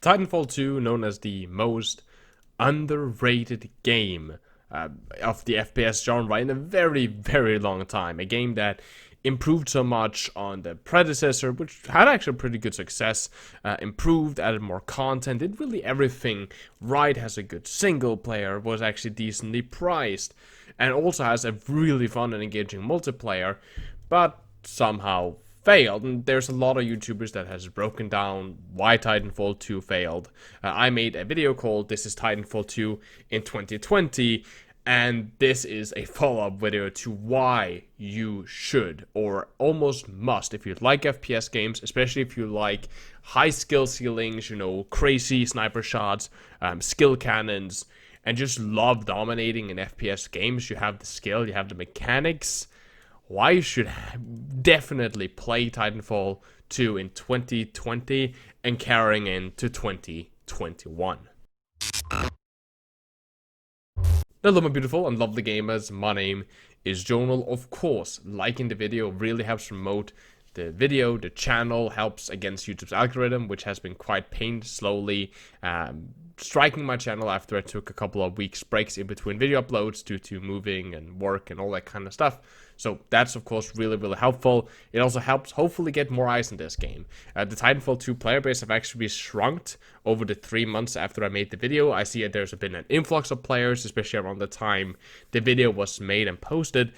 Titanfall 2, known as the most underrated game of the FPS genre in a very, very long time. A game that improved so much on the predecessor, which had actually pretty good success, improved, added more content, did really everything right, has a good single player, was actually decently priced, and also has a really fun and engaging multiplayer, but somehow failed. And there's a lot of YouTubers that has broken down why Titanfall 2 failed. I made a video called This is Titanfall 2 in 2020, and this is a follow-up video to why you should, or almost must, if you like FPS games, especially if you like high skill ceilings, you know, crazy sniper shots, skill cannons, and just love dominating in FPS games. You have the skill, you have the mechanics. Why you should definitely play Titanfall 2 in 2020 and carrying into 2021. Hello my beautiful and lovely gamers, my name is Jonal. Of course, liking the video really helps promote the video, the channel, helps against YouTube's algorithm, which has been quite pained slowly striking my channel after I took a couple of weeks breaks in between video uploads due to moving and work and all that kind of stuff. So that's of course really, really helpful. It also helps hopefully get more eyes in this game. The Titanfall 2 player base have actually shrunk over the 3 months after I made the video. I see that there's been an influx of players, especially around the time the video was made and posted.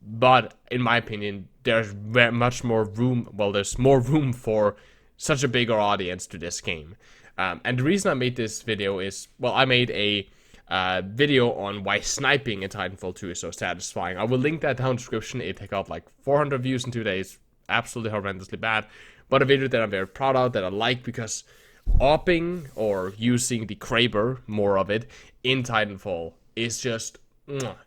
But in my opinion, there's very much more room. Well, there's more room for such a bigger audience to this game. And the reason I made this video is, well, I made a video on why sniping in Titanfall 2 is so satisfying. I will link that down in the description. It took out like 400 views in 2 days. Absolutely horrendously bad. But a video that I'm very proud of, that I like, because opping or using the Kraber, more of it, in Titanfall is just...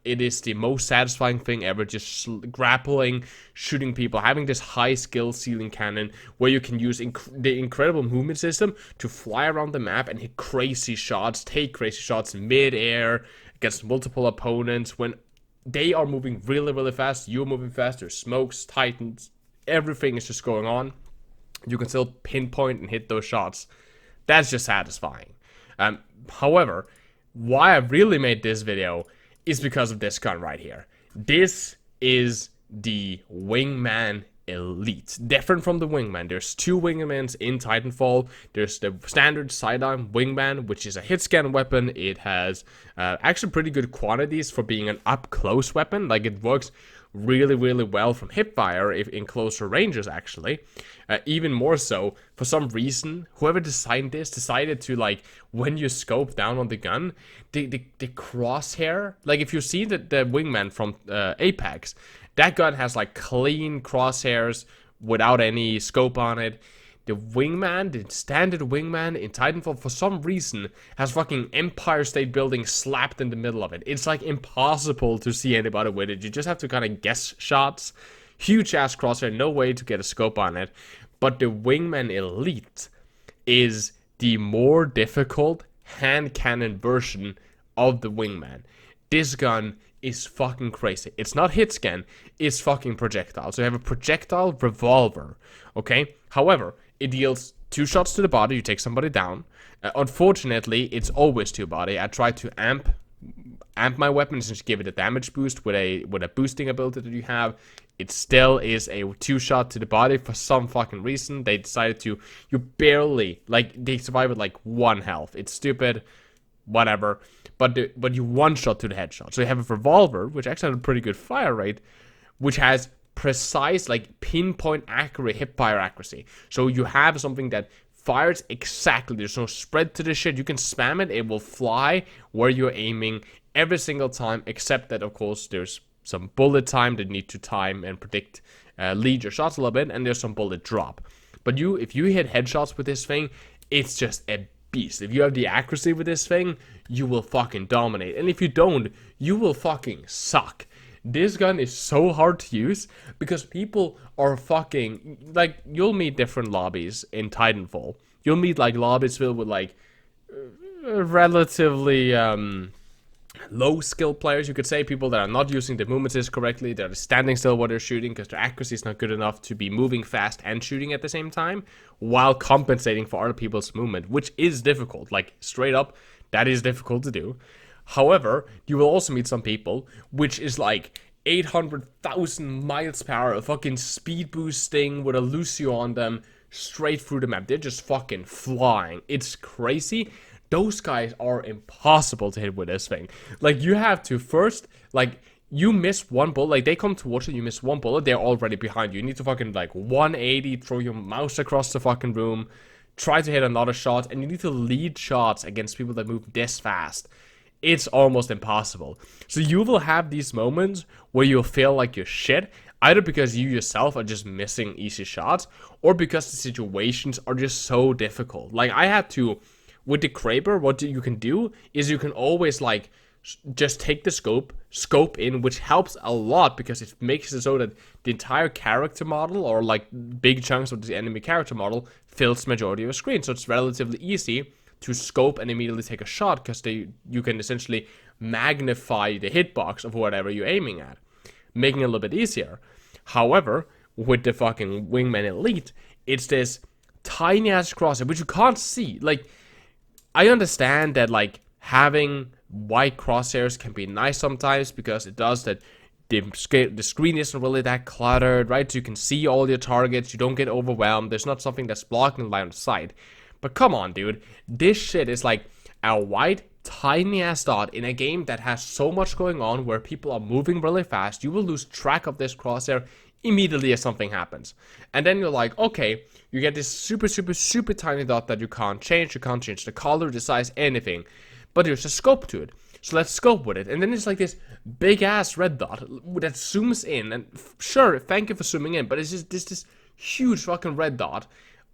it is the most satisfying thing ever, just grappling, shooting people, having this high skill ceiling cannon where you can use the incredible movement system to fly around the map and hit crazy shots, take crazy shots mid-air against multiple opponents. When they are moving really, really fast, you're moving fast, there's smokes, titans, everything is just going on. You can still pinpoint and hit those shots. That's just satisfying. However, why I really made this video is because of this gun right here. This is the Wingman Elite. Different from the Wingman. There's two Wingmans in Titanfall. There's the standard sidearm Wingman, which is a hit scan weapon. It has actually pretty good quantities for being an up-close weapon. Like, it works really, really well from hipfire if in closer ranges, actually. Even more so, for some reason, whoever designed this decided to, like, when you scope down on the gun, the crosshair, like, if you see the Wingman from Apex, that gun has, like, clean crosshairs without any scope on it. The Wingman, the standard Wingman in Titanfall, for some reason, has fucking Empire State Building slapped in the middle of it. It's, like, impossible to see anybody with it. You just have to kind of guess shots. Huge-ass crosshair, no way to get a scope on it. But the Wingman Elite is the more difficult hand cannon version of the Wingman. This gun is fucking crazy. It's not hit scan, it's fucking projectile. So you have a projectile revolver, okay? However, it deals 2 shots to the body, you take somebody down. Unfortunately, it's always to body. I tried to amp my weapon and just give it a damage boost with a boosting ability that you have. It still is a 2-shot to the body for some fucking reason. They decided to, you barely, like, they survive with like 1 health. It's stupid, whatever. But you 1-shot to the headshot. So you have a revolver, which actually has a pretty good fire rate, which has precise, like, pinpoint accurate hipfire accuracy. So you have something that fires exactly. There's no spread to the shit. You can spam it. It will fly where you're aiming every single time, except that, of course, there's some bullet time that need to time and predict, lead your shots a little bit, and there's some bullet drop. But if you hit headshots with this thing, it's just a beast. If you have the accuracy with this thing, you will fucking dominate. And if you don't, you will fucking suck. This gun is so hard to use because people are fucking, like, you'll meet different lobbies in Titanfall. You'll meet, like, lobbies filled with, like, relatively low skill players, you could say, people that are not using the movement assist correctly, they're standing still while they're shooting because their accuracy is not good enough to be moving fast and shooting at the same time while compensating for other people's movement, which is difficult. Like, straight up, that is difficult to do. However, you will also meet some people which is like 800,000 miles per hour, a fucking speed boosting with a Lucio on them straight through the map. They're just fucking flying. It's crazy. Those guys are impossible to hit with this thing. Like, you have to first, like, you miss one bullet, like, they come towards you, you miss one bullet, they're already behind you. You need to fucking, like, 180, throw your mouse across the fucking room, try to hit another shot, and you need to lead shots against people that move this fast. It's almost impossible. So you will have these moments where you'll feel like you're shit, either because you yourself are just missing easy shots, or because the situations are just so difficult. Like, I had to... With the Kraber, what you can do is you can always, like, just take the scope in, which helps a lot because it makes it so that the entire character model, or, like, big chunks of the enemy character model, fills the majority of the screen. So it's relatively easy to scope and immediately take a shot because you can essentially magnify the hitbox of whatever you're aiming at, making it a little bit easier. However, with the fucking Wingman Elite, it's this tiny-ass crosshair, which you can't see. Like... I understand that, like, having white crosshairs can be nice sometimes because it does that the screen isn't really that cluttered, right? So you can see all your targets, you don't get overwhelmed, there's not something that's blocking line of sight. But come on, dude, this shit is like a white, tiny-ass dot in a game that has so much going on where people are moving really fast. You will lose track of this crosshair immediately as something happens. And then you're like, okay, you get this super, super, super tiny dot that you can't change the color, the size, anything. But there's a scope to it. So let's scope with it. And then it's like this big-ass red dot that zooms in. And sure, thank you for zooming in, but it's just this huge fucking red dot.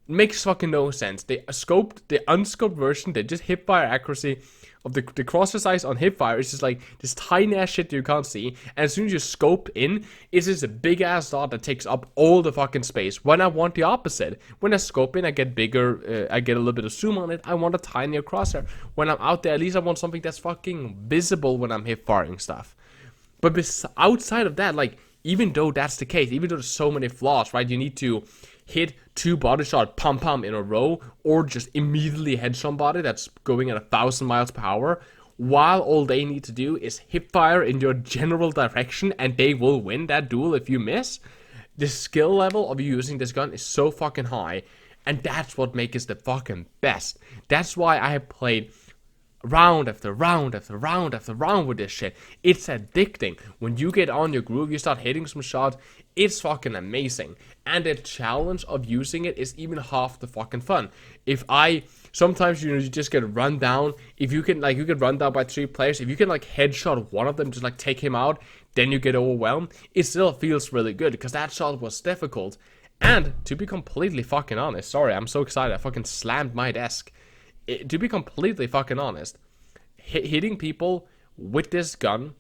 Makes fucking no sense. They scoped the unscoped version, they just hipfire accuracy of the crosshair size on hipfire is just like this tiny ass shit you can't see, and as soon as you scope in, it's just a big ass dot that takes up all the fucking space. When I want the opposite, when I scope in, I get bigger, I get a little bit of zoom on it, I want a tinier crosshair. When I'm out there, at least I want something that's fucking visible when I'm hipfiring stuff. But outside of that, like, even though that's the case, even though there's so many flaws, right, you need to hit 2 body shot pum in a row, or just immediately head somebody that's going at 1,000 miles per hour, while all they need to do is hip fire in your general direction, and they will win that duel if you miss. The skill level of using this gun is so fucking high, and that's what makes it the fucking best. That's why I have played round after round after round after round with this shit. It's addicting. When you get on your groove, you start hitting some shots, it's fucking amazing. And the challenge of using it is even half the fucking fun. Sometimes, you just get run down. If you can, like, you get run down by 3 players. If you can, like, headshot one of them, just, like, take him out, then you get overwhelmed. It still feels really good, because that shot was difficult. And, to be completely fucking honest, sorry, I'm so excited, I fucking slammed my desk. To be completely fucking honest, hitting people with this gun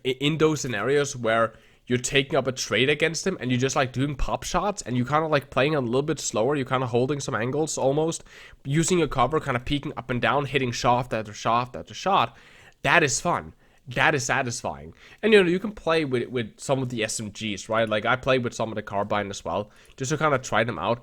in those scenarios where you're taking up a trade against them and you're just like doing pop shots and you kind of like playing a little bit slower, you're kind of holding some angles almost, using your cover, kind of peeking up and down, hitting shaft after shaft after shot, that is fun. That is satisfying. And you can play with some of the SMGs, right? Like I played with some of the carbine as well, just to kind of try them out.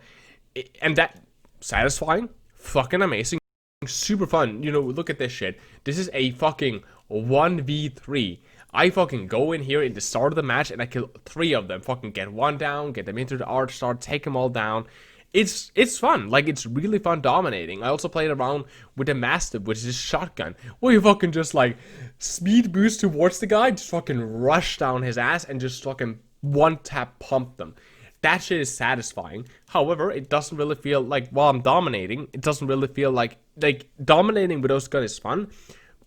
And that, satisfying, fucking amazing, super fun. Look at this shit. This is a fucking 1v3. I fucking go in here in the start of the match and I kill 3 of them. Fucking get 1 down, get them into the arch start, take them all down. It's fun. Like, it's really fun dominating. I also played around with the Mastiff, which is a shotgun, where you fucking just like speed boost towards the guy, just fucking rush down his ass and just fucking one tap pump them. That shit is satisfying. However, it doesn't really feel like, while I'm dominating, it doesn't really feel like dominating with those guns is fun,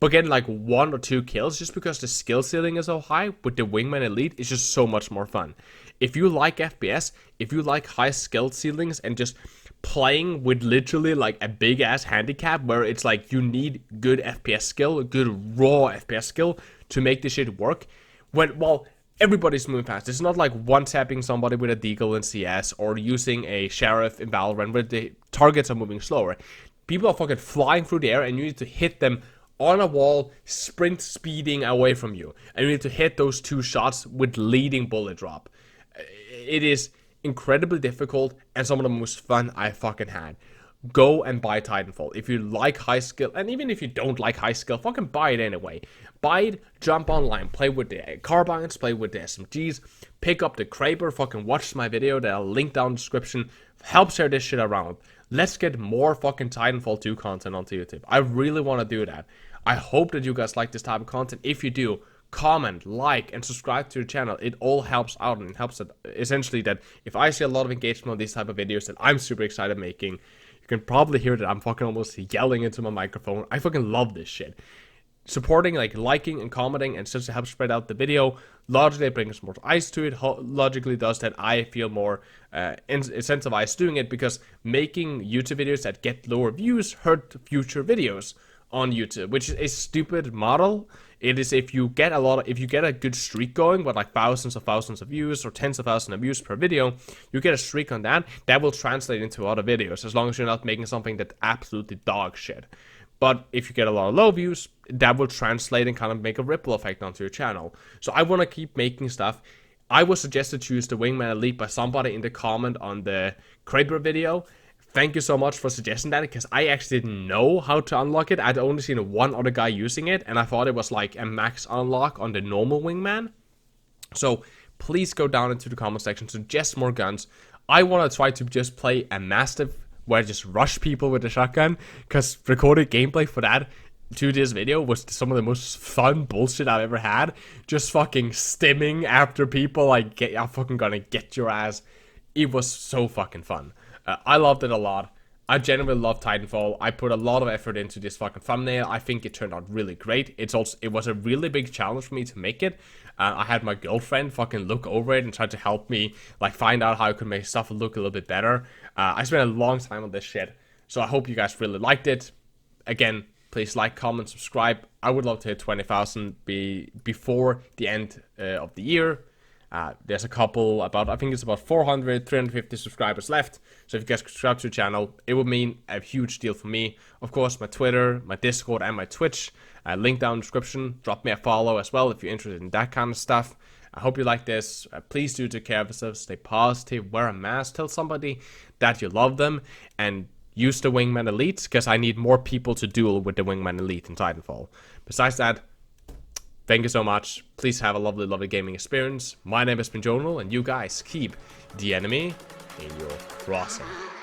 but getting like 1 or 2 kills just because the skill ceiling is so high with the Wingman Elite is just so much more fun. If you like FPS, if you like high skill ceilings and just playing with literally like a big ass handicap where it's like you need good FPS skill, good raw FPS skill to make this shit work, everybody's moving fast. It's not like one-tapping somebody with a deagle in CS or using a sheriff in Valorant where the targets are moving slower. People are fucking flying through the air and you need to hit them on a wall, sprint speeding away from you. And you need to hit those 2 shots with leading bullet drop. It is incredibly difficult and some of the most fun I fucking had. Go and buy Titanfall. If you like high skill, and even if you don't like high skill, fucking buy it anyway. Buy it, jump online, play with the carbines, play with the SMGs, pick up the Kraber, fucking watch my video that I'll link down in the description. Help share this shit around. Let's get more fucking Titanfall 2 content onto YouTube. I really want to do that. I hope that you guys like this type of content. If you do, comment, like, and subscribe to the channel. It all helps out, and it helps that essentially that if I see a lot of engagement on these type of videos that I'm super excited making, you can probably hear that I'm fucking almost yelling into my microphone. I fucking love this shit. Supporting, like liking and commenting, and such to help spread out the video. Logically, it brings more eyes to it. Logically, does that I feel more incentivized doing it, because making YouTube videos that get lower views hurt future videos on YouTube, which is a stupid model. It is if you get a good streak going with like thousands of views or tens of thousands of views per video, you get a streak on that will translate into other videos, as long as you're not making something that's absolutely dog shit. But if you get a lot of low views, that will translate and kind of make a ripple effect onto your channel. So I want to keep making stuff. I was suggested to use the Wingman Elite by somebody in the comment on the Kraber video. Thank you so much for suggesting that, because I actually didn't know how to unlock it. I'd only seen one other guy using it, and I thought it was like a max unlock on the normal Wingman. So please go down into the comment section, suggest more guns. I want to try to just play a Mastiff where I just rush people with the shotgun, because recorded gameplay for that to this video was some of the most fun bullshit I've ever had. Just fucking stimming after people, like, I'm fucking gonna get your ass. It was so fucking fun. I loved it a lot. I genuinely love Titanfall. I put a lot of effort into this fucking thumbnail. I think it turned out really great. It was a really big challenge for me to make it. I had my girlfriend fucking look over it and try to help me, like, find out how I could make stuff look a little bit better. I spent a long time on this shit, so I hope you guys really liked it. Again, please like, comment, subscribe. I would love to hit 20,000 before the end of the year. There's a couple, I think it's about 400, 350 subscribers left. So if you guys subscribe to the channel, it would mean a huge deal for me. Of course, my Twitter, my Discord, and my Twitch. Link down in the description. Drop me a follow as well if you're interested in that kind of stuff. I hope you like this. Please do take care of yourselves. Stay positive. Wear a mask. Tell somebody that you love them. And use the Wingman Elite, because I need more people to duel with the Wingman Elite in Titanfall. Besides that, thank you so much. Please have a lovely, lovely gaming experience. My name has been Jonal, and you guys keep the enemy in your crosshair.